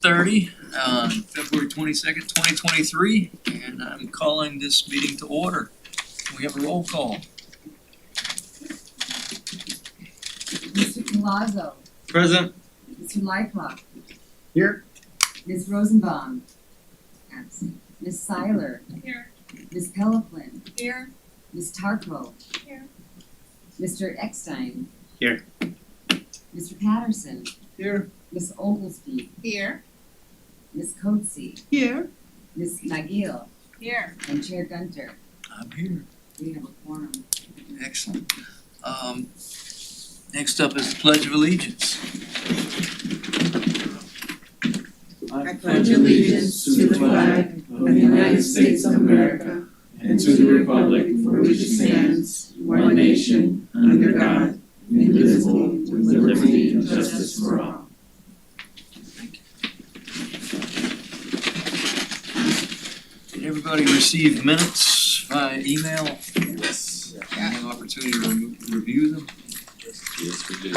7:30 on February 22nd, 2023, and I'm calling this meeting to order. We have a roll call. Mr. Palazzo. Present. Mr. Lightclough. Here. Ms. Rosenbaum. Absent. Ms. Seiler. Here. Ms. Pelaflin. Here. Ms. Tarko. Here. Mr. Eckstein. Here. Mr. Patterson. Here. Ms. Oglesby. Here. Ms. Coetzee. Here. Ms. Nagil. Here. And Chair Gunter. I'm here. We have a quorum. Excellent. Next up is the Pledge of Allegiance. I pledge allegiance to the flag of the United States of America and to the republic for which it stands, one nation, under God, indivisible, with liberty and justice for all. Did everybody receive minutes via email? Yes. Any opportunity to review them? Yes, we do.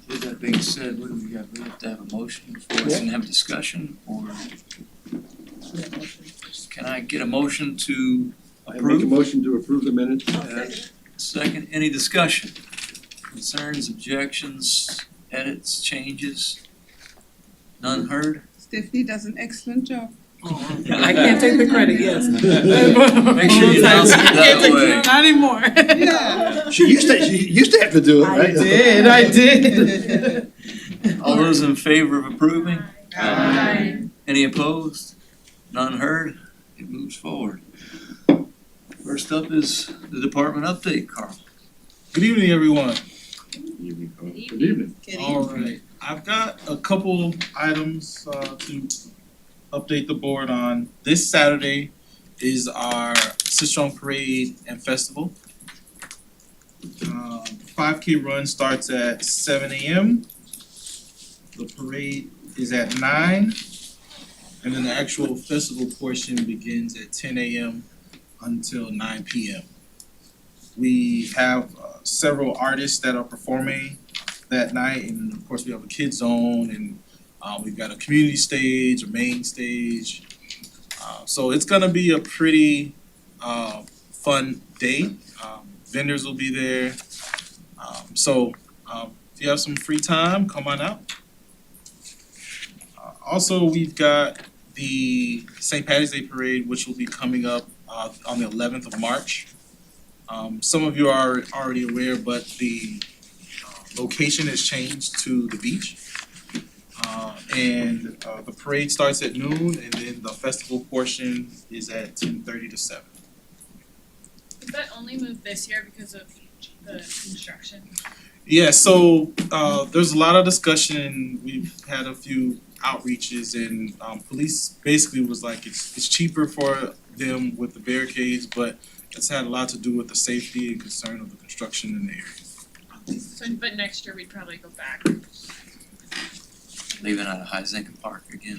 With that being said, what do we got? We have to have a motion before us and have a discussion, or can I get a motion to I make a approve? motion to approve the minutes as Second, any discussion? Concerns, objections, edits, changes? None heard? Stephanie does an excellent job. I can't take the credit, yes. Make sure you announce it that way. Not anymore. Yeah. She used to have to do it, right? I did. All those in favor of approving? Aye. Any opposed? None heard? It moves forward. First up is the department update, Carl. Good evening, everyone. Good evening. All right, I've got a couple items to update the board on. This Saturday is our Sistrunk Parade and Festival. 5K run starts at 7 a.m. The parade is at 9, and then the actual festival portion begins at 10 a.m. until 9 p.m. We have several artists that are performing that night, and of course we have a kids zone, and we've got a community stage, a main stage. So it's gonna be a pretty fun day. Vendors will be there. So if you have some free time, come on out. Also, we've got the St. Patty's Day Parade, which will be coming up on the 11th of March. Some of you are already aware, but the location has changed to the beach. And the parade starts at noon, and then the festival portion is at 10:30 to 7. Did that only move this year because of the construction? Yeah, so there's a lot of discussion. We've had a few outreaches, and police basically was like it's cheaper for them with the barricades, but it's had a lot to do with the safety and concern of the construction in the area. So, but next year we'd probably go back. Leaving out of High Zinc Park again.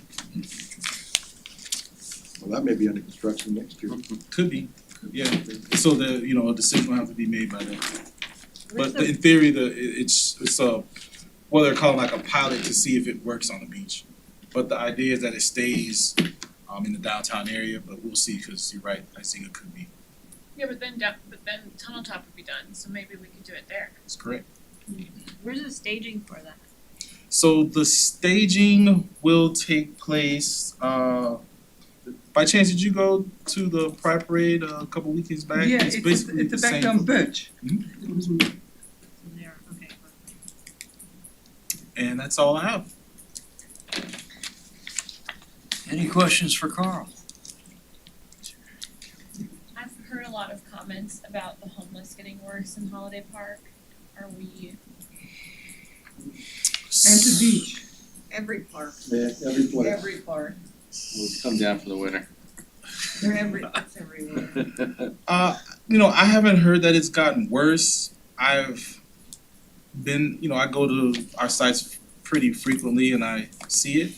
Well, that may be under construction next year. Could be, yeah. So a decision will have to be made by then. But in theory, it's a what they're calling like a pilot to see if it works on the beach. But the idea is that it stays in the downtown area, but we'll see, because you're right, I think it could be. Yeah, but then Tunnel Top would be done, so maybe we could do it there. That's correct. Where's the staging for that? So the staging will take place, by chance, did you go to the Pride Parade a couple weekends back? Yeah, it's basically the the back same. down Birch. There, okay. And that's all I have. Any questions for Carl? I've heard a lot of comments about the homeless getting worse in Holiday Park. Are we? And the beach. Every park. Yeah, every place. Every park. We'll come down for the winter. They're it's everywhere. I haven't heard that it's gotten worse. I've been, I go to our sites pretty frequently and I see it.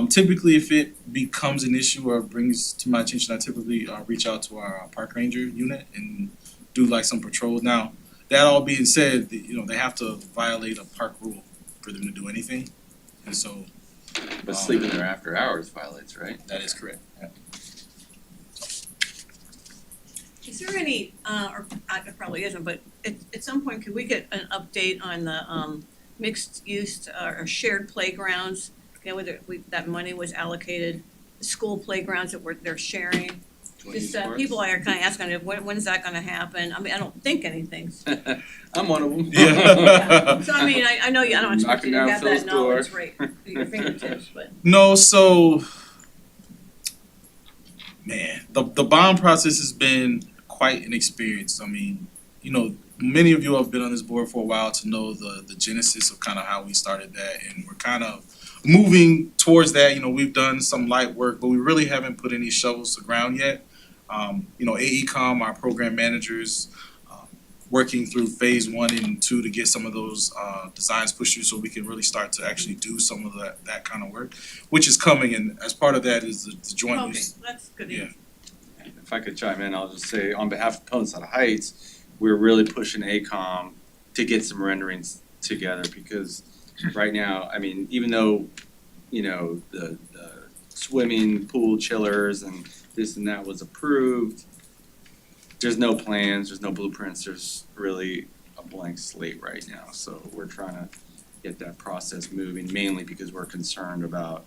Typically, if it becomes an issue or brings to my attention, I typically reach out to our park ranger unit and do like some patrols. Now, that all being said, they have to violate a park rule for them to do anything. And so But sleeping there after hours violates, right? that is correct. Is there any, or it probably isn't, but at some point, could we get an update on the mixed use or shared playgrounds? You know, whether that money was allocated, school playgrounds that they're sharing? Just people are kind of asking, when is that gonna happen? I mean, I don't think anything's. I'm one of them. Yeah. So I mean, I know I don't expect you Knocking to down have Phil's that door. knowledge right at your fingertips, but. No, so man, the bond process has been quite an experience. I mean, you know, many of you have been on this board for a while to know the genesis of kind of how we started that, and we're kind of moving towards that. You know, we've done some light work, but we really haven't put any shovels to the ground yet. You know, AECOM, our program managers, working through phase 1 and 2 to get some of those designs pushed through so we can really start to actually do some of that kind of work, which is coming, and as part of that is the joint Okay, use. that's good. Yeah. If I could chime in, I'll just say on behalf of Palisade Heights, we're really pushing AECOM to get some renderings together because right now, I mean, even though, you know, the swimming pool chillers and this and that was approved, there's no plans, there's no blueprints, there's really a blank slate right now. So we're trying to get that process moving, mainly because we're concerned about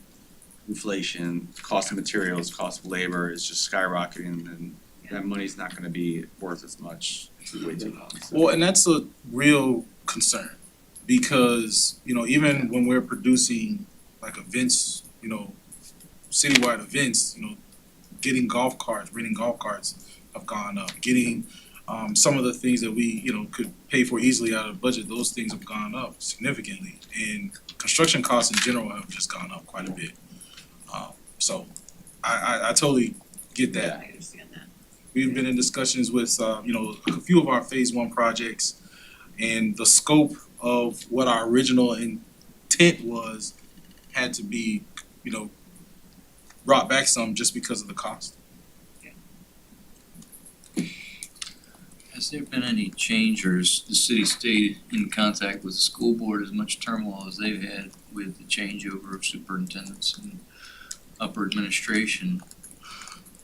inflation, cost of materials, cost of labor is just skyrocketing, and that money's not gonna be worth as much way too long. So- Well, and that's a real concern because, you know, even when we're producing like events, you know, citywide events, you know, getting golf carts, renting golf carts have gone up. Getting some of the things that we, you know, could pay for easily out of the budget, those things have gone up significantly. And construction costs in general have just gone up quite a bit. So I totally get that. I understand that. We've been in discussions with, you know, a few of our phase 1 projects, and the scope of what our original intent was had to be, you know, brought back some just because of the cost. Has there been any change, or has the city stayed in contact with the school board as much turmoil as they've had with the changeover of superintendents and upper administration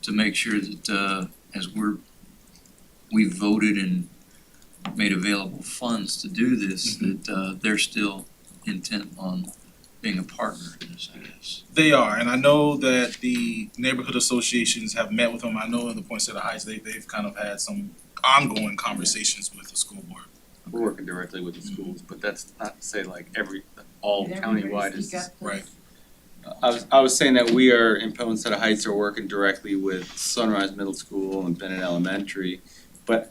to make sure that as we've voted and made available funds to do this, that they're still intent on being a partner in this, I guess? They are, and I know that the neighborhood associations have met with them. I know in the Poinsettia Heights, they've kind of had some ongoing conversations with the school board. We're working directly with the schools, but that's not to say like all Did everybody countywide is. speak up, please? Right. I was saying that we are in Poinsettia Heights are working directly with Sunrise Middle School and Bennett Elementary, but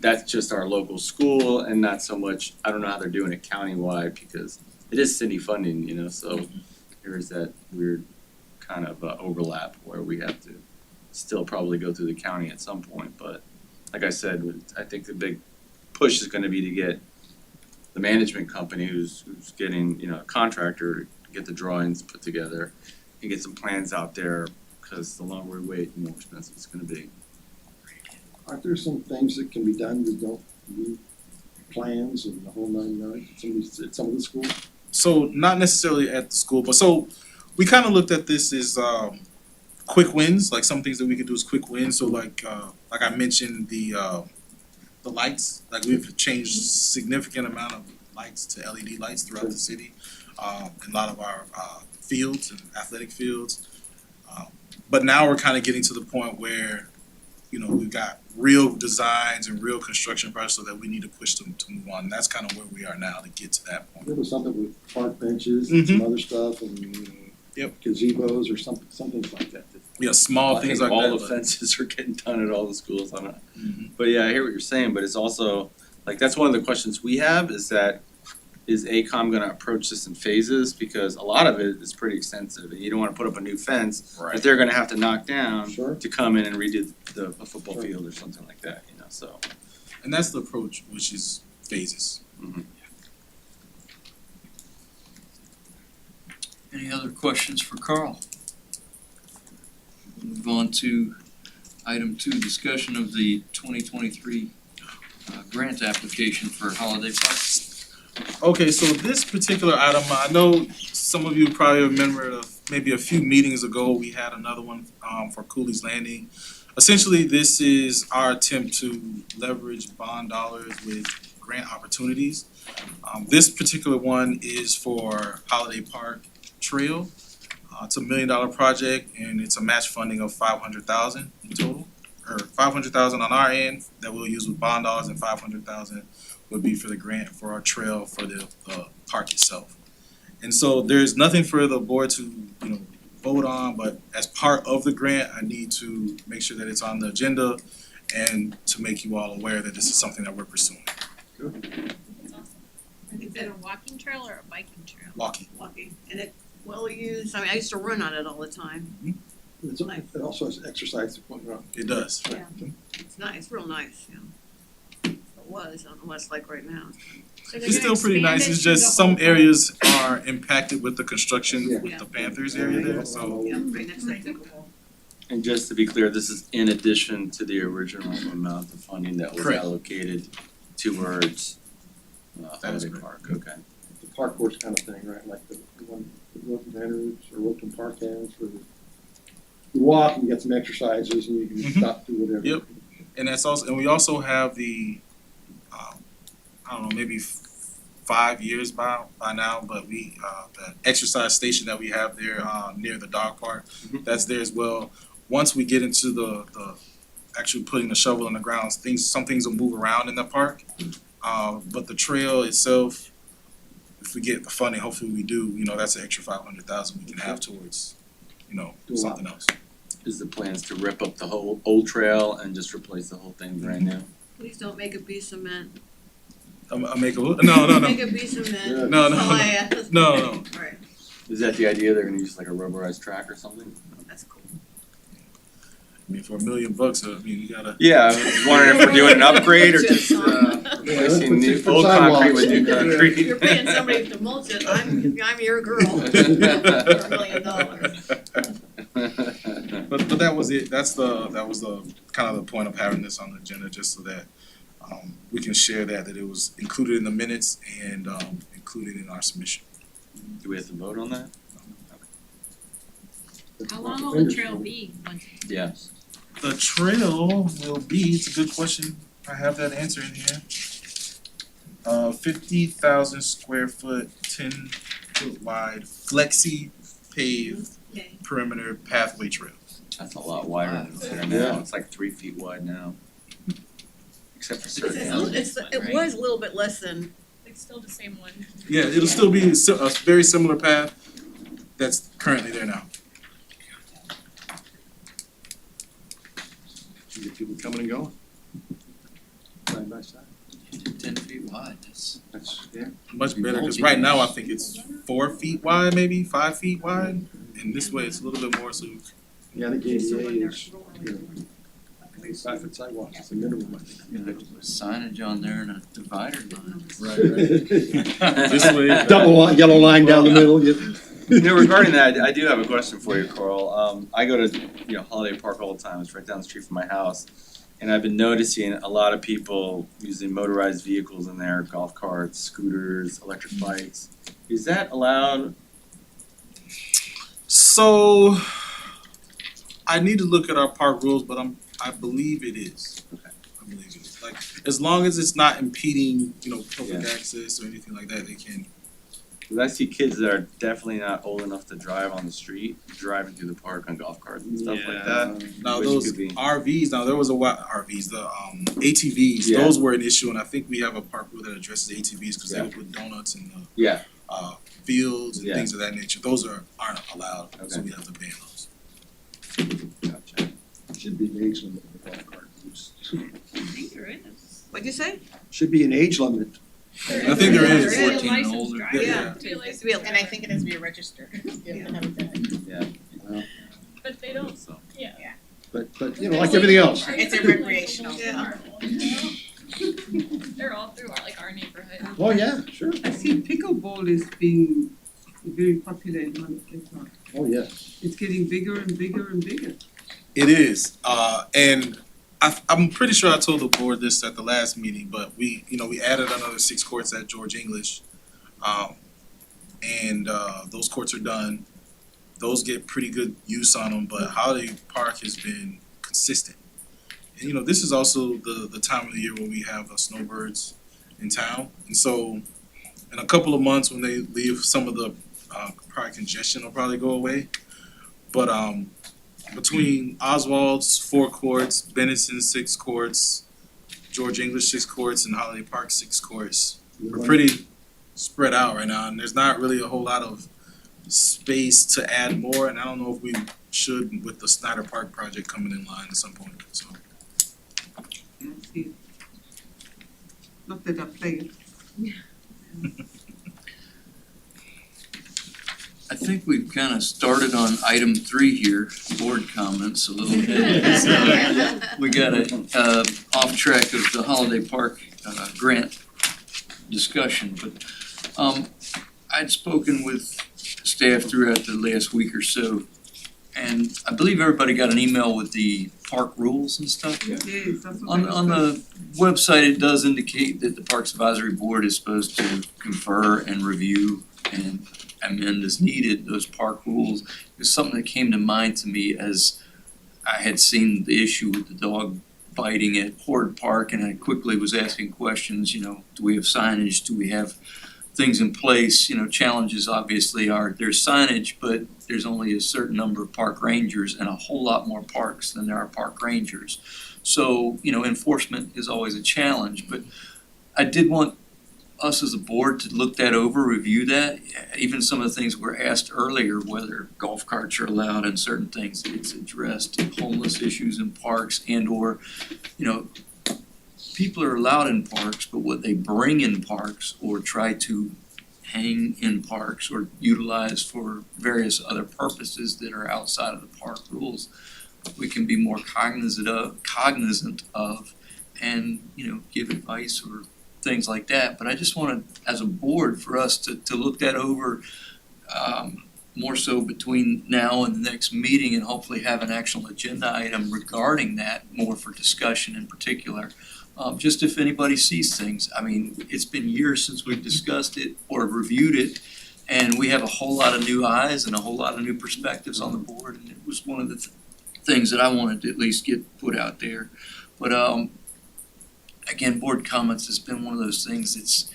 that's just our local school and not so much, I don't know how they're doing it countywide because it is city funding, you know, so there is that weird kind of overlap where we have to still probably go through the county at some point, but like I said, I think the big push is gonna be to get the management company who's getting, you know, a contractor to get the drawings put together and get some plans out there, because the longer we wait, the more expensive it's gonna be. Aren't there some things that can be done that don't need plans and the whole 9 yards at some of the schools? So not necessarily at the school, but so we kind of looked at this as quick wins, like some things that we could do as quick wins. So like I mentioned the lights, like we've changed significant amount of lights to LED lights throughout the city, in a lot of our fields and athletic fields. But now we're kind of getting to the point where, you know, we've got real designs and real construction projects so that we need to push them to move on. And that's kind of where we are now to get to that point. There was something with park benches and some other stuff and Yep. gazebos or something like that. Yeah, small I things think like that. all the but- fences are getting done at all the schools, I don't know. Mhm. But yeah, I hear what you're saying, but it's also, like, that's one of the questions we have is that, is AECOM gonna approach this in phases? Because a lot of it is pretty extensive, and you don't wanna put up a new fence that they're gonna have to knock down Sure. to come in and redo a football Sure. field or something like that, you know, so. And that's the approach, which is phases. Any other questions for Carl? Move on to item 2, discussion of the 2023 grant application for Holiday Park. Okay, so this particular item, I know some of you probably remember maybe a few meetings ago, we had another one for Cooley's Landing. Essentially, this is our attempt to leverage bond dollars with grant opportunities. This particular one is for Holiday Park Trail. It's a $1 million project and it's a match funding of $500,000 in total, or $500,000 on our end that we'll use with bond dollars, and $500,000 would be for the grant for our trail for the park itself. And so there's nothing for the board to, vote on, but as part of the grant, I need to make sure that it's on the agenda and to make you all aware that this is something that we're pursuing. That's awesome. Is it a walking trail or a biking trail? Walking. Walking, and it well used, I mean, I used to run on it all the time. It also has exercise equipment on. It does. Yeah. It's nice, real nice, yeah. It was, I don't know what it's like right now. So they're It's gonna still pretty expand nice, it it's to the just some whole areas are impacted with the construction Yeah. with the Panthers area there, so. Yeah, right next to the pickleball. And just to be clear, this is in addition to the original amount of funding that was Correct. allocated towards That is Holiday correct. Park, okay. The park course kind of thing, right, like the one that Wilton Henry or Wilton Park has, where you walk and you get some exercises and you can Mhm. stop, do whatever. Yep. And that's also, and we also have the, I don't know, maybe 5 years by now, but we, the exercise station that we have there, near the dog park, Mhm. that's there as well. Once we get into the actually putting the shovel in the ground, some things will move around in the park. But the trail itself, if we get the funding, hopefully we do, that's an extra $500,000 we can have towards, Do a lot. something else. Is the plans to rip up the whole old trail and just replace the whole thing brand new? Please don't make it be cement. I make a, no. Make it be cement. No, That's all I ask. No. Alright, Is that the idea, they're gonna use like a rubberized track or something? that's cool. I mean, for $1 million, you gotta. Yeah, I was wondering if we're doing an upgrade or just replacing Yeah, the old concrete with new sidewalks. concrete. If you're paying somebody to mulch it, I'm your girl. For $1 million. But that was it. That was the kind of the point of having this on the agenda, just so that we can share that it was included in the minutes and included in our submission. Do we have to vote on that? How long will the trail be once it's Yes. The trail will be, it's a good question, I have that answer in here. 50,000 square foot, 10-foot wide, flexi paved Okay. perimeter pathway trail. That's a lot wider than it's there Yeah. now, it's like 3 feet wide now. Except for It's, certain it's, areas. it was a little bit less than, It's still the same one. Yeah, it'll still be a very similar path that's currently there now. You get people coming and going. Side by side. 10 feet wide, that's Yeah. Much better, because right now I think it's 4 feet wide, maybe 5 feet wide, and this way it's a little bit more, so Yeah, the just ADA when they're is, rolling. 5-foot sidewalks, it's the minimum, I think. you know, signage on there and a divider line. this way. Double yellow line down the middle, Regarding that, I do have a question for you, Carl. I go to, Holiday Park all the time, it's right down the street from my house. And I've been noticing a lot of people using motorized vehicles in there, golf carts, scooters, electric bikes. Is that allowed? So, I need to look at our park rules, but I believe it is. Okay. I believe it is, like, as long as it's not impeding, public Yeah. access or anything like that, they can. Because I see kids that are definitely not old enough to drive on the street, driving through the park on golf carts and stuff like that. Now Which those could be- RVs, now there was a while, RVs, the ATVs, Yeah. those were an issue, and I think we have a park rule that addresses ATVs, cause they Yeah. would put donuts in the Yeah, fields and Yeah. things of that nature, those aren't allowed, so Okay. we have to ban those. gotcha. Should be an age limit for golf cart use. I think there is. What'd you say? Should be an age limit. I think there is. There is. 14 and Licensed older. driver. Yeah. To be like- It's to be a- And I think it has to be registered. But they don't, So. yeah. But, like everything else. It's a recreational. Yeah. They're all through our neighborhood. Oh, yeah, sure. I see pickleball is being very popular in Holiday Park. Oh, yes. It's getting bigger and bigger and bigger. It is, and I'm pretty sure I told the board this at the last meeting, but we added another 6 courts at George English. and those courts are done. Those get pretty good use on them, but Holiday Park has been consistent. And this is also the time of the year where we have snowbirds in town, and so in a couple of months when they leave, some of the probably congestion will probably go away. But between Oswald's 4 courts, Benenson's 6 courts, George English 6 courts, and Holiday Park 6 courts, we're pretty spread out right now, and there's not really a whole lot of space to add more. And I don't know if we should with the Snyder Park project coming in line at some point. So Yeah, see. Not that I played. I think we've kind of started on item 3 here, board comments a little bit. So we got off track of the Holiday Park grant discussion, but I'd spoken with staff throughout the last week or so, and I believe everybody got an email with the park rules and stuff. Yes, that's what On the website, it does indicate that the Parks Advisory Board is supposed to confer and review and amend as needed those park rules. It's something that came to mind to me as I had seen the issue with the dog biting at Horde Park, and I quickly was asking questions, do we have signage, do we have things in place? Challenges obviously are there's signage, but there's only a certain number of park rangers and a whole lot more parks than there are park rangers. So, enforcement is always a challenge, but I did want us as a board to look that over, review that. Even some of the things were asked earlier, whether golf carts are allowed and certain things, it's addressed, homeless issues in parks and/or, people are allowed in parks, but what they bring in parks or try to hang in parks or utilize for various other purposes that are outside of the park rules, we can be more cognizant of and, give advice or things like that. But I just wanted, as a board, for us to look that over more so between now and the next meeting, and hopefully have an actual agenda item regarding that more for discussion in particular. Just if anybody sees things. I mean, it's been years since we've discussed it or reviewed it, and we have a whole lot of new eyes and a whole lot of new perspectives on the board, and it was one of the things that I wanted to at least get put out there. But again, board comments has been one of those things that's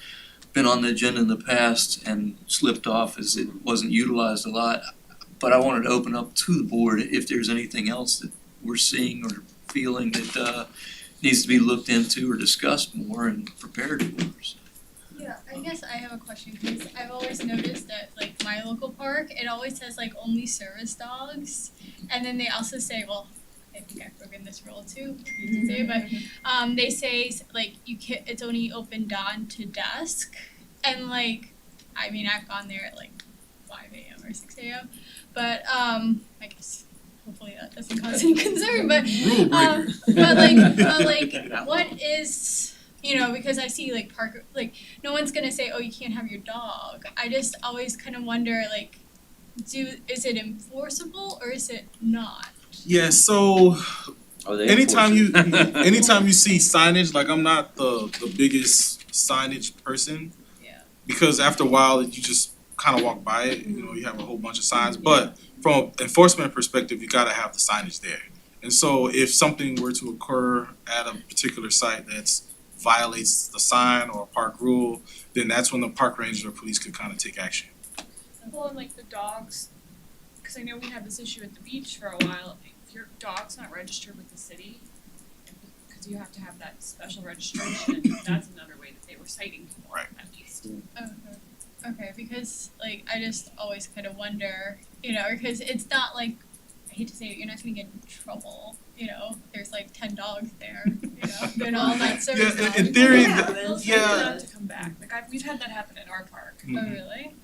been on the agenda in the past and slipped off as it wasn't utilized a lot. But I wanted to open up to the board if there's anything else that we're seeing or feeling that needs to be looked into or discussed more and prepared for. Yeah, I guess I have a question because I've always noticed that my local park, it always says only service dogs, and then they also say, well, I think I've broken this rule too, but they say you can't, it's only open dawn to dusk, and I mean I've gone there at 5 a.m. or 6 a.m. but I guess hopefully that doesn't cause any concern, but what is, because I see park, no one's gonna say, oh, you can't have your dog. I just always kind of wonder is it enforceable or is it not? yeah, so Are they anytime you enforcing? see signage, I'm not the biggest signage person. Yeah. Because after a while you just kind of walk by it, you have a whole bunch of signs, but from an enforcement perspective, you gotta have the signage there. And so if something were to occur at a particular site that violates the sign or a park rule, then that's when the park ranger or police could kind of take action. Well, and the dogs, because I know we had this issue at the beach for a while, if your dog's not registered with the city, because you have to have that special registration, that's another way that they were citing people, Right. at least. Okay, because I just always kind of wonder, because it's not I hate to say it, you're not gonna get in trouble, there's 10 dogs there, doing all that service. Yeah, in theory, They'll send yeah. them to come back. We've had that happen at our park. Oh, really?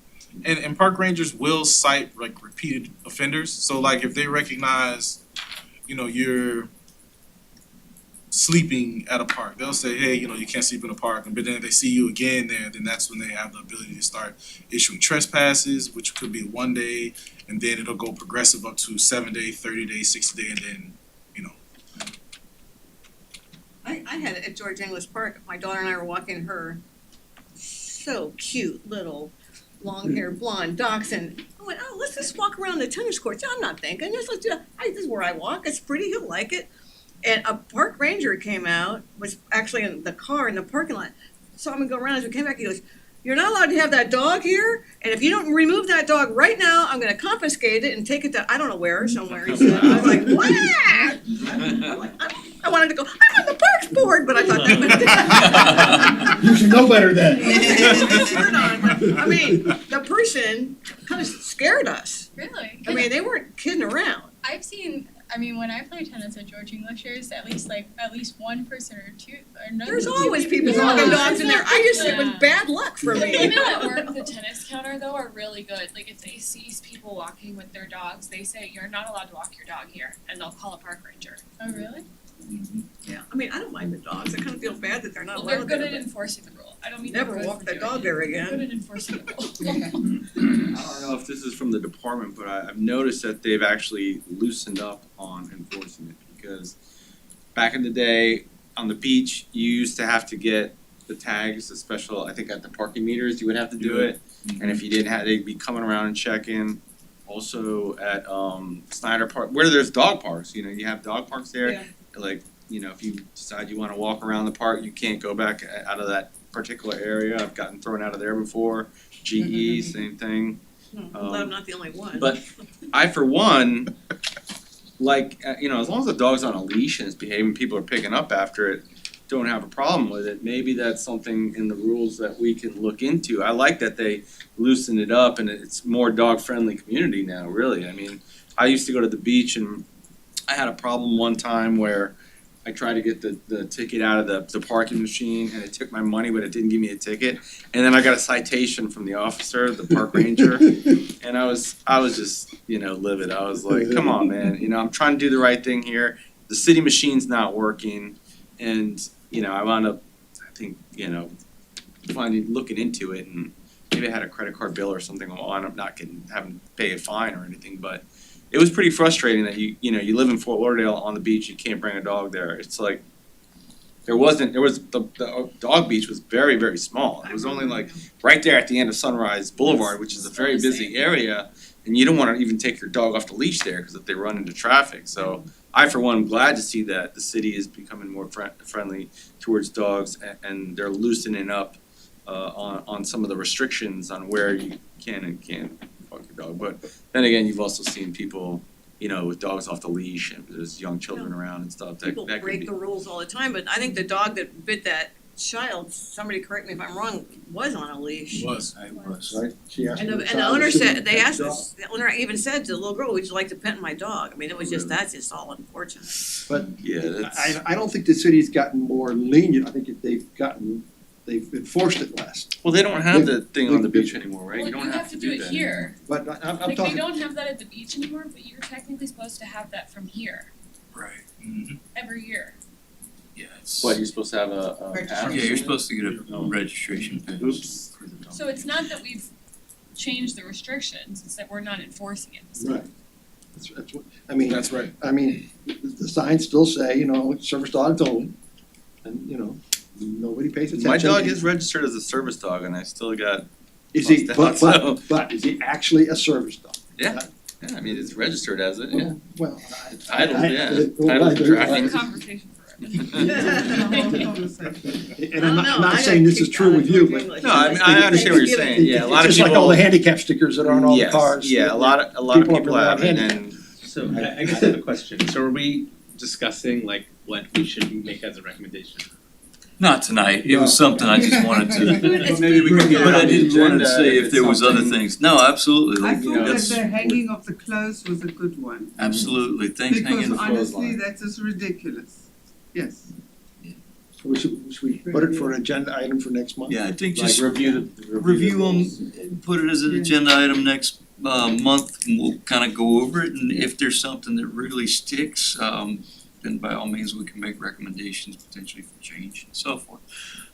And park rangers will cite repeated offenders. So if they recognize, you're sleeping at a park, they'll say, hey, you can't sleep in a park. But then if they see you again there, then that's when they have the ability to start issuing trespasses, which could be 1 day, and then it'll go progressive up to 7 day, 30 day, 60 day, and then I had it at George English Park, my daughter and I were walking her so cute little long-haired blonde dachshund. I went, oh, let's just walk around the tennis courts. I'm not thinking, just let's do, this is where I walk, it's pretty, he'll like it. And a park ranger came out, was actually in the car in the parking lot, saw me go around, as we came back, he goes, you're not allowed to have that dog here, and if you don't remove that dog right now, I'm gonna confiscate it and take it to, I don't know where, somewhere, he said. I was like, what? I wanted to go, I'm on the parks board, but I thought that was. You should know better then. I mean, the person kind of scared us. Really? I mean, they weren't kidding around. I've seen, I mean, when I play tennis at George Englishers, at least one person or two, or no. There's two always people Yeah. walking dogs in there. I just, it was Yeah. bad luck for The me. women that work the tennis counter though are really good. Like if they see people walking with their dogs, they say, you're not allowed to walk your dog here, and they'll call a park ranger. Oh, really? Yeah, I mean, I don't mind the dogs. I kind of feel bad that they're not Well, they're allowed good there, at but enforcing the rule. I don't mean never they're good walk for that doing dog it. there They're again. good at enforcing the rule. I don't know if this is from the department, but I've noticed that they've actually loosened up on enforcing it, because back in the day, on the beach, you used to have to get the tags, the special, I think at the parking meters, you would have to do it. And if you didn't have, they'd be coming around and checking. Also at Snyder Park, where there's dog parks, you know, you have dog parks there. Yeah. Like, you know, if you decide you wanna walk around the park, you can't go back out of that particular area. I've gotten thrown out of there before. GE, same thing. I'm glad I'm not the only one. But I, for one, like, you know, as long as the dog's on a leash and it's behaving, people are picking up after it, don't have a problem with it. Maybe that's something in the rules that we can look into. I like that they loosen it up and it's more dog-friendly community now, really. I mean, I used to go to the beach and I had a problem one time where I tried to get the ticket out of the parking machine and it took my money, but it didn't give me a ticket. And then I got a citation from the officer, the park ranger, and I was just, you know, livid. I was like, come on, man, you know, I'm trying to do the right thing here. The city machine's not working, and, you know, I wound up, I think, you know, looking into it, and maybe I had a credit card bill or something on, I'm not having to pay a fine or anything, but it was pretty frustrating that you know, you live in Fort Lauderdale on the beach, you can't bring a dog there. It's like, the dog beach was very, very small. It was only like right there at the end of Sunrise Boulevard, which is a very busy area, and you don't wanna even take your dog off the leash there, cause if they run into traffic, so I, for one, am glad to see that the city is becoming more friendly towards dogs, and they're loosening up on some of the restrictions on where you can and can't walk your dog. But then again, you've also seen people, you know, with dogs off the leash, and there's young children around and stuff. People That could break be. the rules all the time, but I think the dog that bit that child, somebody correct me if I'm wrong, was on a leash. Was. I was. Right, she asked And me the, if and the I owner was said, shooting they at asked the us, the owner even said to the little girl, would you like to pet my dog? I mean, it was just, that's just all unfortunate. Yeah, that's. I don't think the city's gotten more lenient, I think they've enforced it less. Well, they don't have the thing on the beach anymore, right? Well, You don't have to do it that. here. But I'm Like they talking, don't have that at the beach anymore, but you're technically supposed to have that from here Right. Mm-hmm. every year. Yeah, it's. What, you're supposed to have a pass? Yeah, you're supposed to get a Oh. registration pass. Oops. for the dog. So it's not that we've changed the restrictions, it's that we're not enforcing it. right, that's what, I mean, That's right. the signs still say, you know, service dogs only, and, you know, nobody pays attention. My dog is registered as a service dog, and I still got. Is he, lost out, but is he actually a service dog? Yeah. Yeah, I mean, it's registered as it, yeah. Well, It's titled, yeah. well, Titled I- tracking. It's a conversation forever. And I'm not saying this is true with you, but. No, I mean, I understand what you're saying, yeah, a lot of It's people. just like all the handicap stickers that are on all the Yes, cars. yeah, a lot of People people up have around it, and So I guess I have a question. So are we discussing like what we should make as a recommendation? Not tonight, it was something I just wanted to, But maybe we can get it but I on the didn't want to agenda say if it's there was other something- things. No, absolutely, I like, you know, thought that that's, the hanging of the clothes was a good one. absolutely, things hanging. Because honestly, clothesline. that is ridiculous. Yes. Should we put it for an agenda item for next month? Yeah, I think Like just review the review rules. them, and put it as an Yeah. agenda item next month, and we'll kind of go over it, and if there's something that really sticks, then by all means, we can make recommendations potentially for change and so forth.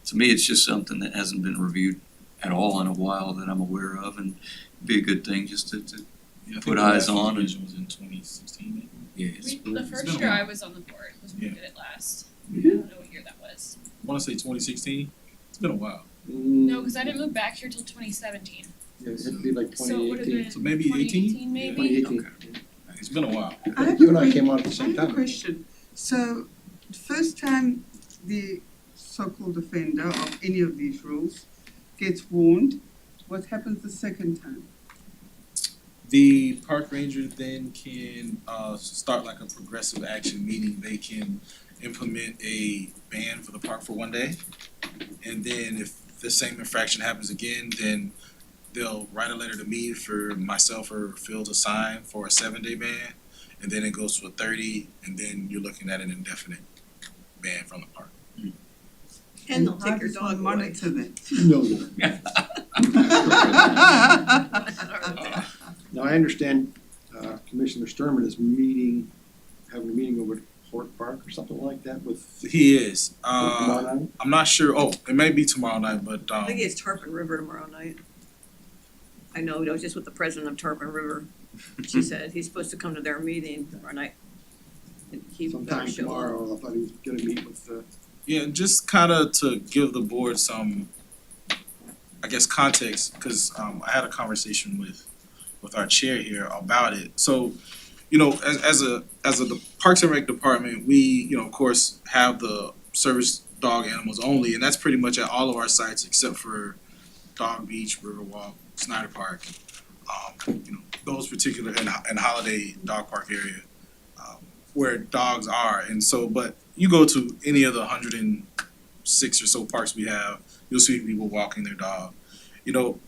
To me, it's just something that hasn't been reviewed at all in a while that I'm aware of, and it'd be a good thing just to Yeah, I think put the eyes last on and- revision was in 2016 maybe. yeah, it's, The first been a year while. I was on the board was when we Yeah. did it last. I don't know what year that was. I wanna say 2016, it's been a while. No, because I didn't move back here till 2017. Yeah, it had to be like So it would have 2018. been So maybe 18? 2018 maybe? 2018. Okay. It's been a while. I have You a and I que- came on at the I same have a time. question. So, the first time the so-called offender of any of these rules gets warned, what happens the second time? The park ranger then can start like a progressive action, meaning they can implement a ban for the park for 1 day. And then if the same infraction happens again, then they'll write a letter to me for myself or Phil to sign for a 7-day ban. And then it goes to a 30, and then you're looking at an indefinite ban from the park. And they'll how take your does one dog away. monitor that? No. Now, I understand Commissioner Sturman is having a meeting over at Hort Park or something like that with He is. tomorrow night? I'm not sure. Oh, it may be tomorrow night, but I think it's Tarpon River tomorrow night. I know, I was just with the president of Tarpon River. She said he's supposed to come to their meeting tomorrow night. And he better Sometime show up. tomorrow, I thought he was gonna meet with yeah, just kind of to give the board some, I guess, context, because I had a conversation with our chair here about it. So, you know, as a Parks and Rec department, we, you know, of course, have the service dog animals only, and that's pretty much at all of our sites except for Dog Beach, Riverwalk, Snyder Park, you know, those particular and Holiday Dog Park area where dogs are. And so, but you go to any of the 106 or so parks we have, you'll see people walking their dog. You know,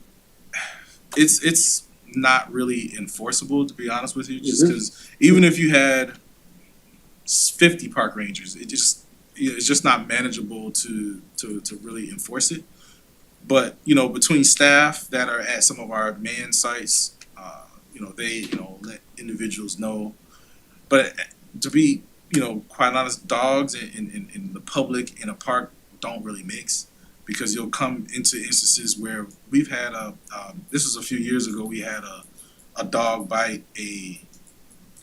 it's not really enforceable, to be honest with you, just because even if you had 50 park rangers, it's just not manageable to really enforce it. But you know, between staff that are at some of our main sites, you know, they let individuals know. But to be, you know, quite honest, dogs in the public in a park don't really mix, because you'll come into instances where we've had this was a few years ago, we had a dog bite a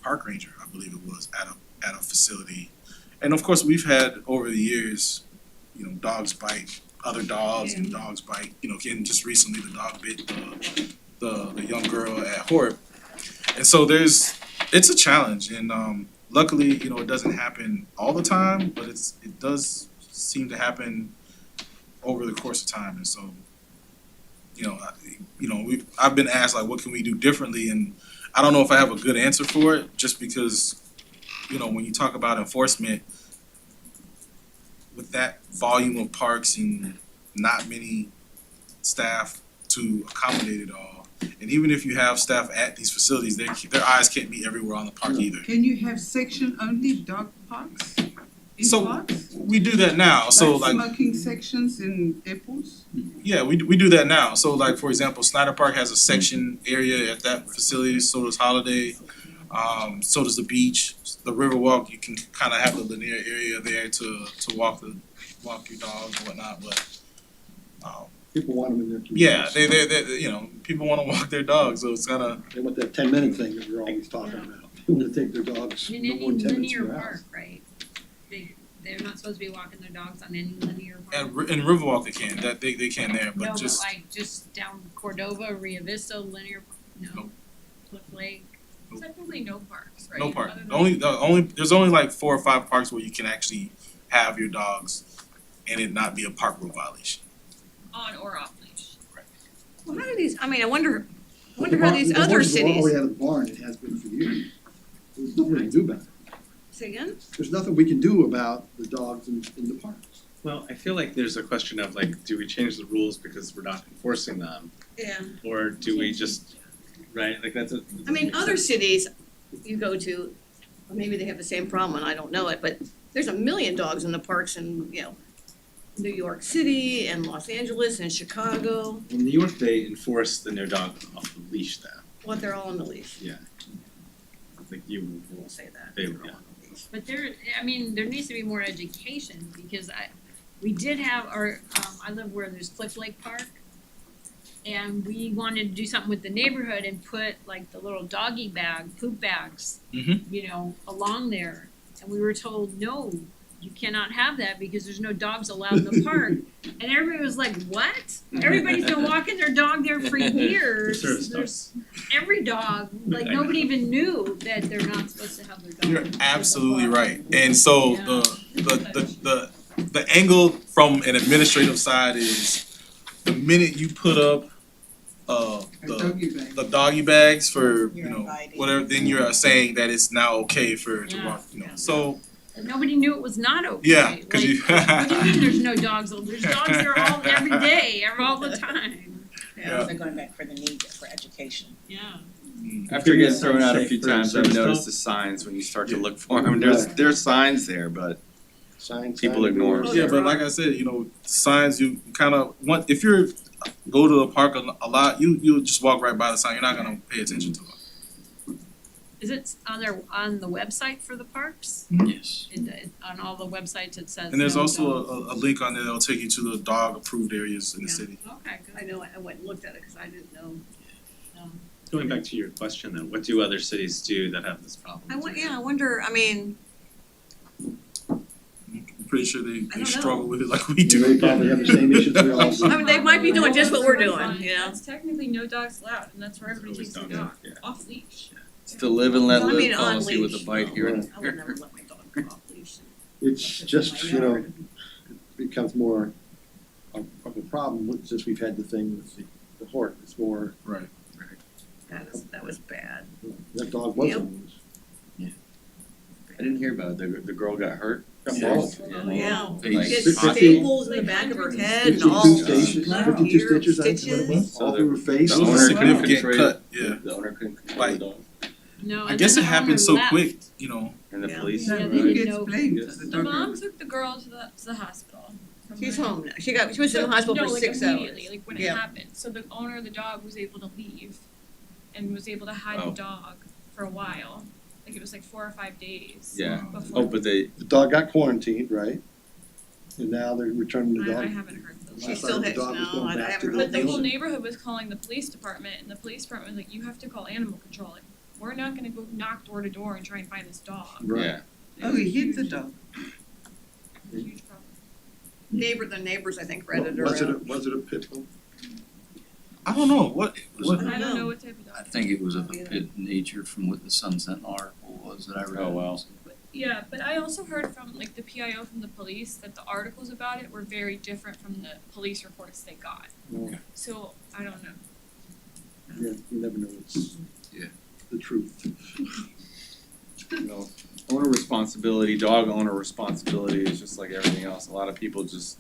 park ranger, I believe it was, at a facility. And of course, we've had over the years, you know, dogs bite other dogs and dogs bite, you know, again, just recently the dog bit the young girl at Hort. And so it's a challenge, and luckily, you know, it doesn't happen all the time, but it does seem to happen over the course of time. And so, I've been asked, like, what can we do differently, and I don't know if I have a good answer for it, just because, you know, when you talk about enforcement with that volume of parks and not many staff to accommodate it all, and even if you have staff at these facilities, their eyes can't be everywhere on the park either. Can you have section only dog parks? In So parks? we do that now. So like smoking sections in airports? yeah, we do that now. So like, for example, Snyder Park has a section area at that facility, so does Holiday, so does the beach. The Riverwalk, you can kind of have the linear area there to walk your dogs and whatnot, but people want them in their yeah, communities. they you know, people want to walk their dogs, so it's kind of They want that 10-minute thing that we're always talking about. They want to take their dogs In no any more than 10 minutes linear from their park, house. right? They're not supposed to be walking their dogs on any linear park. in Riverwalk they can, that they can there, No, but just like just down Cordova, Rio Vista, linear, no, Nope. Cliff Lake. Technically no parks, right? no park. Other than- Only there's only like 4 or 5 parks where you can actually have your dogs and it not be a park rule violation. On or off leash. Well, how do these, I mean, I wonder But the how barn- these the other horses are cities, already out of the barn, it has been for years. There's nothing we can do about it. say again? There's nothing we can do about the dogs in the parks. Well, I feel like there's a question of like, do we change the rules because we're not enforcing them? Yeah. Or do we just, right, like that's a. I mean, other cities you go to, or maybe they have the same problem and I don't know it, but there's 1 million dogs in the parks in, you know, New York City and Los Angeles and Chicago. In New York, they enforce the no dog off the leash though. Well, they're all on the leash. Yeah. Like you, I won't say that. They- They're all yeah. on the leash. But there needs to be more education, because we did have I live where there's Cliff Lake Park. And we wanted to do something with the neighborhood and put like the little doggy poop bags, Mhm. you know, along there. And we were told, no, you cannot have that because there's no dogs allowed in the park. And everybody was like, what? Everybody's been walking their dog there for years. service dog. There's every dog, like I nobody even knew that they're not supposed to have their dog. You're in the absolutely park. right. And so Yeah. the angle from an administrative side is the minute you put up A the doggy bag. the doggy bags for, you You're know, inviting. whatever, then you're saying that it's now okay for to Yeah. walk, you know. So And nobody knew it was not okay. yeah, because you What do you mean there's no dogs? There's dogs there every day, all the time. Yeah. They're going back for the need for education. Yeah. After it gets thrown out a Safe few for times, I've service noticed dog? the signs when you start to look for them. There's signs there, but Signs. People ignore doors. them. Yeah, but like I said, you know, signs you kind of want. If you're go to the park a lot, you just walk right by the sign. You're not gonna pay attention to it. Is it on the website for the parks? Yes. On all the websites it says. And there's no also dogs. a link on there that'll take you to the dog approved areas in the Yeah. city. Okay, good. I know, I went and looked at it because I didn't know. Going back to your question then, what do other cities do that have this problem? I wonder, I mean, I'm pretty sure they don't know. struggle with it like we They do. probably have the same issues we all do. I mean, they might be doing just what we're doing, Fine. you know? That's technically no dogs allowed, and that's where everybody Always takes their done, dog, yeah. off leash. it's the live and let I mean, live on policy with a leash. bite here and I would never let my dog go off leash. It's just, you know, it becomes more of a problem since we've had the thing with the horse. It's more, Right. That was bad. that dog was Yep. on I didn't hear about it. The girl got hurt. Got Yeah. mauled. Yeah. Face. She had Fifty- staples in the back of her head and 52 all. stitches, Wow. 52 stitches, I think Stitches. what it was, So all the- through her face. That was a owner couldn't significant control- cut, yeah. The owner couldn't control Like- the dog. No, I and guess then it the happened owner so left. quick, you know. And the Yeah. police. Yeah, Now, they who didn't gets know. blamed? Yes. The The dog mom owner? took the girl to the hospital. from She's the- home now. She was in the hospital no, for like 6 hours. immediately, like when it Yeah. happened. So the owner of the dog was able to leave and was able to hide Oh. the dog for a while. Like it was like 4 or 5 days Yeah. before. Oh, but they, The dog got quarantined, right? And now they're returning the I dog. haven't heard those. She Last still time the has, dog was no, going I back haven't to heard But the those. whole neighborhood was calling the police department, and the police department was like, "You have to call animal control. Like, we're not gonna go knock door to door and try and find this dog." Right. yeah. Oh, he hit the dog. Huge problem. The neighbors, I think, rented her Was it, out. was it a pit bull? I don't know what. Was I don't know. know what type of dog. I think it was of a pit nature from what the Sun Sentinel article was that I read. Oh, wow. Yeah, but I also heard from like the PIO from the police that the articles about it were very different from the police reports they got. No. So I don't know. Yeah, you never know what's Yeah. the truth. You know, owner responsibility, dog owner responsibility is just like everything else. A lot of people just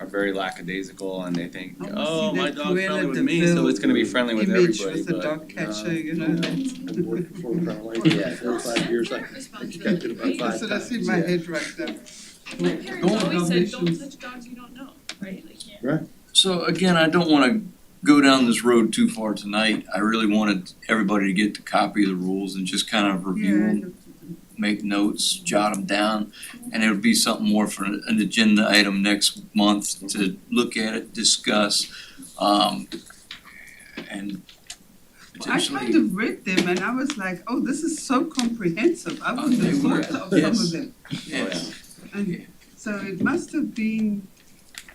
are very lackadaisical and they think, I wanna oh, see my that dog's Cruella friendly with de me, so Vil it's gonna be friendly with Image everybody, with the but dog catcher, you know, no. that. I've worked before the Crown Life Yeah. for 5 years, I think got bit about 5 That's what I see in my times. head right now. My parents Don't always said, "Don't Dalmatians. touch dogs you don't know," right? Like, So again, I don't wanna go down this road too far tonight. I really wanted everybody to get the copy of the rules and just kind of review Yeah, I them, looked make notes, jot them down. And it would be something more for an agenda item next month to look at it, discuss, and I potentially. kind of read them and I was like, oh, this is so comprehensive. I wouldn't they have were. thought of some Yes. of them. Yes. And so it must have been,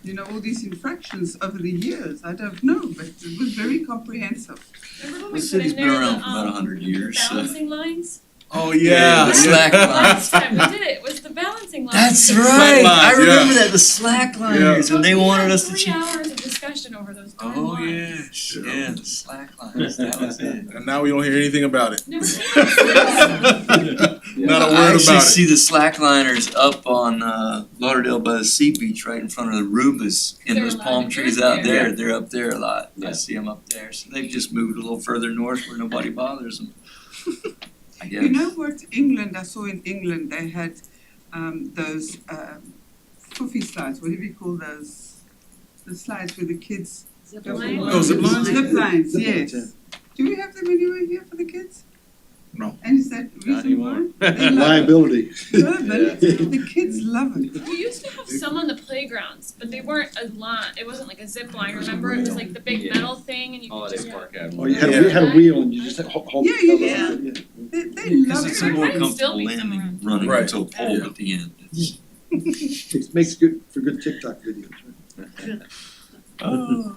you know, all these infractions over the years. I don't know, but it was very comprehensive. remember when The we put city's in been there around the for about 100 years, so- balancing lines? Oh Yeah, the slack lines. Last time we did it was the balancing lines. That's Because- right. lines, I remember yeah. that, the slackliners, and they We wanted had us to 3 change. hours of discussion over those darn Oh, lines. yes, yeah, the slackliners, that was it. And now we don't hear anything about it. Never seen Not a I word actually about it. see the slackliners up on Lauderdale by the sea beach, right in front of the Rubas, and They're those allowed palm to trees drink out there. there. They're up there a lot. Yeah. I see them up there. So they've just moved a little further north where nobody bothers them. I guess. You know what England, I saw in England, they had those foofy slides, what do we call those? The slides where the kids. Zip Oh, line? Oh, zip lines? Zip lines, Zip yes. lines, Do we have them anywhere here for the kids? No. And is that Not reason why? anymore. They love it. Liability. No, but the kids love it. We used to have some on the playgrounds, but they weren't a line. It wasn't like a zip line. Remember, it was like the big Yeah. metal thing, and you could Holiday just. Park had Oh, one. you had, Yeah. we had a wheel and you just hold. Yeah, you did. Yeah. They Because love it's it. a more There might still comfortable be some landing, around. running Right. until pole Yeah. at the end. It's- It makes good for good TikTok videos, right? Oh.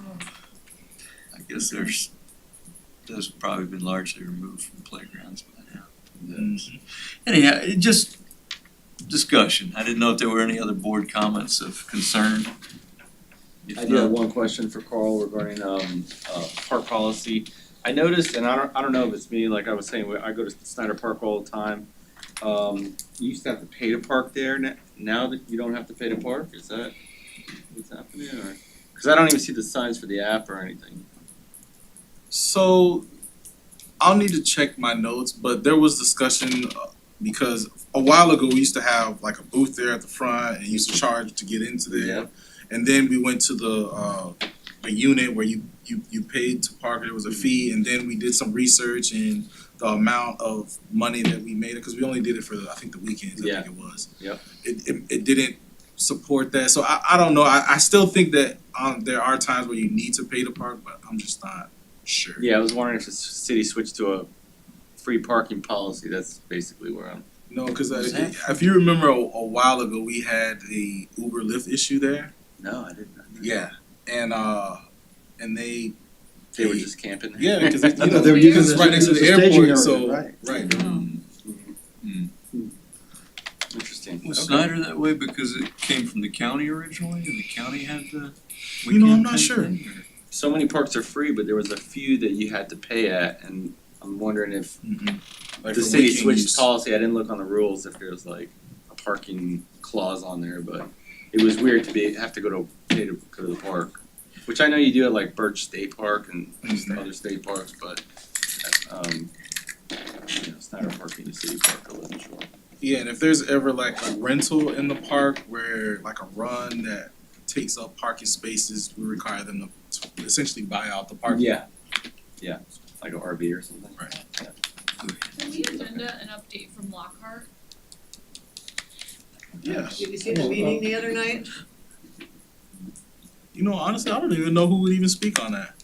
I guess those have probably been largely removed from playgrounds by now. Anyhow, it just discussion. I didn't know if there were any other board comments of concern. If I do have not, one question for Carl regarding park policy. I noticed, and I don't know if it's me, like I was saying, I go to Snyder Park all the time. You used to have to pay to park there, now that you don't have to pay to park, is that what's happening, or? Cause I don't even see the signs for the app or anything. So I'll need to check my notes, but there was discussion because a while ago we used to have like a booth there at the front and used to charge to get into there. Yeah. And then we went to a unit where you paid to park, there was a fee, and then we did some research and the amount of money that we made, because we only did it for I think the weekends, I think it was. Yep. It didn't support that, so I don't know, I still think that there are times where you need to pay to park, but I'm just not sure. Yeah, I was wondering if the city switched to a free parking policy, that's basically where I'm. No, because if you remember a while ago, we had a Uber Lyft issue there. No, I didn't. Yeah, and they were just camping there? Yeah, because you know they're because it's right next to the staging airport, area, so right. Interesting. was Snyder that way because it came from the county originally and the county had the You know, I'm weekend not thing sure. thing, or- So many parks are free, but there was a few that you had to pay at, and I'm wondering if Like the for city weekend switched use. policy. I didn't look on the rules if there was like a parking clause on there, but it was weird to have to pay to go to the park, which I know you do at like Birch State Park and other state parks, but Snyder Park being a city park, I wasn't sure. Yeah, and if there's ever like a rental in the park where like a run that takes up parking spaces, we require them to essentially buy out the parking. Yeah, like an RV or something. Right. On the agenda, an update from Lockhart. Yeah. Did you see the meeting the other night? You know, honestly, I don't even know who would even speak on that.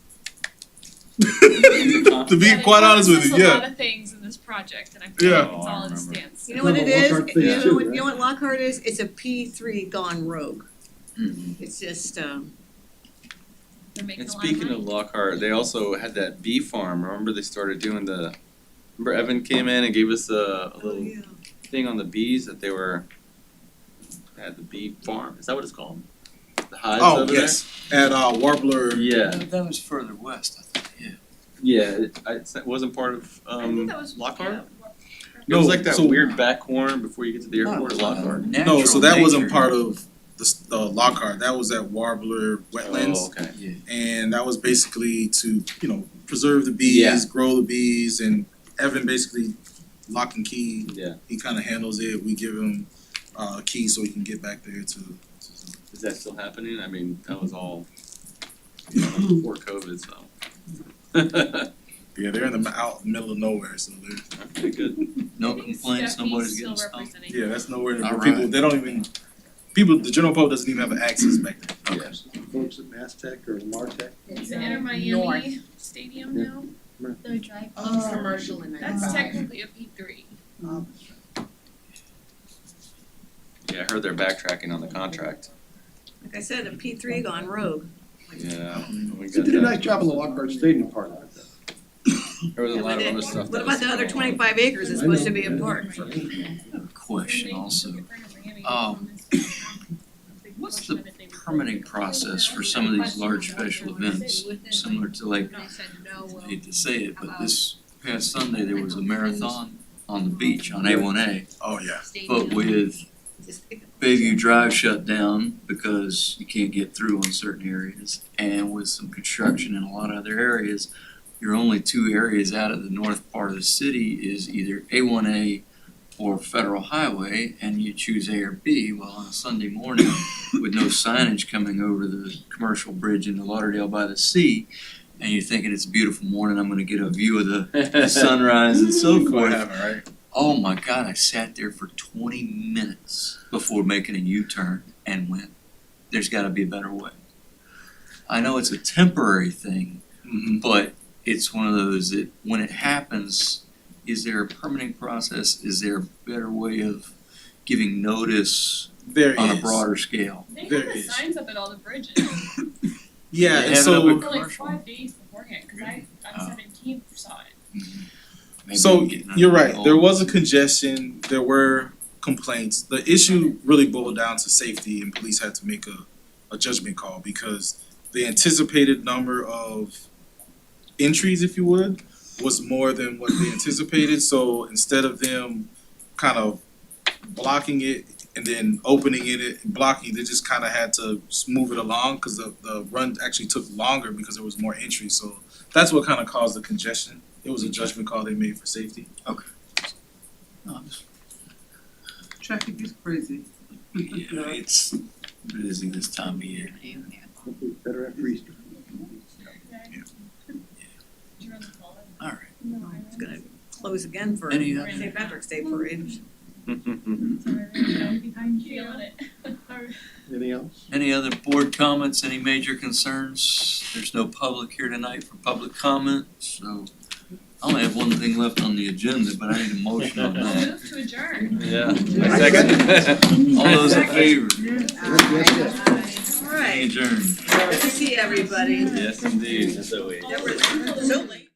Huh? To be Yeah, they quite honest with you, promised us a yeah. lot of things in this project, and I feel Yeah. like it's Oh, I all in remember. stance. You know what it Lockhart is? phase You know two, what, right? you know what Lockhart is? It's a P3 gone rogue. It's just, They're making And a lot of speaking money. of Lockhart, they also had that bee farm. Remember they started doing remember Evan came in and gave us a little thing on the bees that they had the bee farm. Is that what it's called? The hives Oh, over yes, at Warbler. there? Yeah, That was further west, I think, yeah. yeah. It wasn't part of I think that was Lockhart. yeah, It was No, like that so- weird back horn before you get to the airport at Lockhart. No, so that wasn't part of the Lockhart, that was at Warbler Wetlands. Oh, okay. Yeah. And that was basically to, preserve the bees, Yeah. grow the bees, and Evan basically lock and key, Yeah. he kinda handles it, we give him a key so he can get back there to Is that still happening? I mean, that was all before COVID, so. yeah, they're in the out middle of nowhere, so they're, Pretty good. No I think complaints, Steffi's nobody's still getting stumped. representing. yeah, that's nowhere, All people, right. they don't even, the general public doesn't even have access back there. Yeah. Folks at Mass Tech or Martech. It's It's the Inter Miami north. Stadium Yeah. now. The drive. Commercial and That's 95. technically a P3. Yeah, I heard they're backtracking on the contract. like I said, a P3 gone rogue. Yeah. We They got did a that. nice job on the Lockhart Stadium part of it. There was a lot of other stuff What that about was. the other 25 acres that's supposed to be a park? Question also, Um, what's the permitting process for some of these large special events? Similar to like, I hate to say it, but this past Sunday, there was a marathon on the beach on A1A. Oh, yeah. But with Bayview Drive shut down because you can't get through on certain areas, and with some construction in a lot of other areas, your only two areas out of the north part of the city is either A1A or Federal Highway, and you choose A or B. Well, on a Sunday morning, with no signage coming over the commercial bridge into Lauderdale by the sea, and you're thinking it's a beautiful morning, I'm gonna get a view of the sunrise and so What forth. happened, right? Oh my God, I sat there for 20 minutes before making a U-turn and went, there's gotta be a better way. I know it's a temporary thing, but it's one of those that when it happens, is there a permitting process? Is there a better way of giving notice There on a is. broader scale. They There have the is. signs up at all the bridges Yeah, They and have it up so at for like commercial. 5 days beforehand, cause I on 17th saw it. Maybe So I'm getting you're under right, the there old- was a congestion, there were complaints. The issue really boiled down to safety and police had to make a judgment call because the anticipated number of entries, if you would, was more than what they anticipated. So instead of them kind of blocking it and then opening it and blocking, they just kind of had to move it along because the run actually took longer because there was more entries. So that's what kind of caused the congestion. It was a judgment call they made for safety. No, it's- Traffic is crazy. Yeah, it's busy this time of year. Hopefully it's better after Easter. Did you run the fall? All right. No, I It's gonna close again for Any other- St. Patrick's Day parade. I'm feeling it. Anything else? Any other board comments, any major concerns? There's no public here tonight for public comment, so I only have one thing left on the agenda, but I need a motion on I'll that. move to adjourn. Yeah. Second. All those in favor? All right, Adjourned. good to see everybody. Yes, indeed. That was so late.